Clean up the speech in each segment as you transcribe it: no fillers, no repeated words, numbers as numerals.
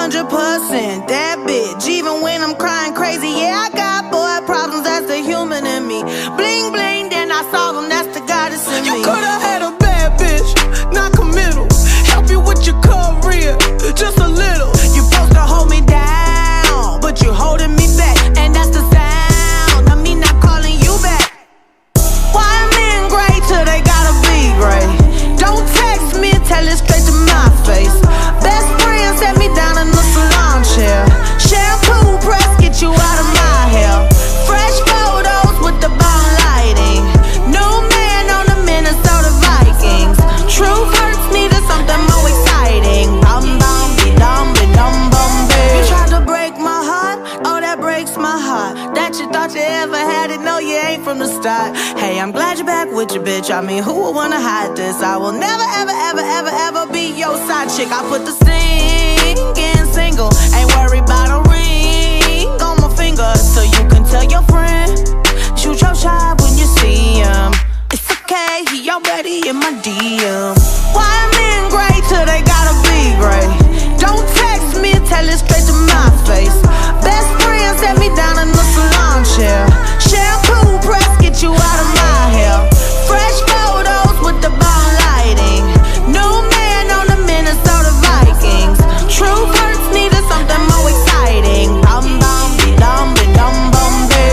100% that bitch. Even when I'm crying crazy, yeah, I got boy problems, that's the human in me. Bling bling, then I solve them, that's the goddess in me. You could've had a bad bitch, not committal. Help you with your career, just a little. You supposed to hold me down, but you holding me back, and that's the sound of me not calling you back. Why men great till they gotta be great? Don't text me, tell it straight to my face. Best friend set me down in the salon chair. Shampoo press, get you out of my hair. Fresh photos with the bomb lighting. New man on the Minnesota Vikings. Truth hurts, needed something more exciting. Bum bum be dum bum be. You tried to break my heart, oh that breaks my heart. That you thought you ever had it, no you ain't from the start. Hey, I'm glad you're back with your bitch. I mean, who would wanna hide this? I will never ever ever ever ever be your side chick. I put the singing single, ain't worried about a ring on my finger, so you can tell your friend, shoot your shot when you see him. It's okay, he already in my DM. Why men great till they gotta be great? Don't text me, tell it straight to my face. Best friend set me down in the salon chair. Shampoo press, get you out of my hair. Fresh photos with the bomb lighting. New man on the Minnesota Vikings. Truth hurts, needed something more exciting. Bum bum be dum bum be.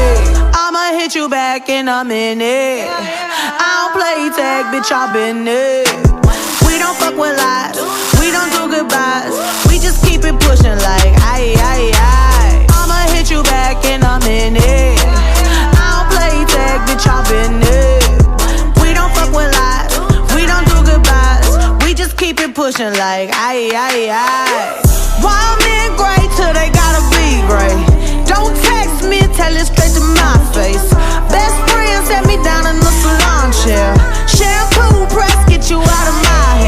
I'ma hit you back in a minute. I don't play tag, bitch, I've been it. We don't fuck with lies, we don't do goodbyes. We just keep it pushing like aye, aye, aye. I'ma hit you back in a minute. I don't play tag, bitch, I've been it. We don't fuck with lies, we don't do goodbyes. We just keep it pushing like aye, aye, aye. Why men great till they gotta be great? Don't text me, tell it straight to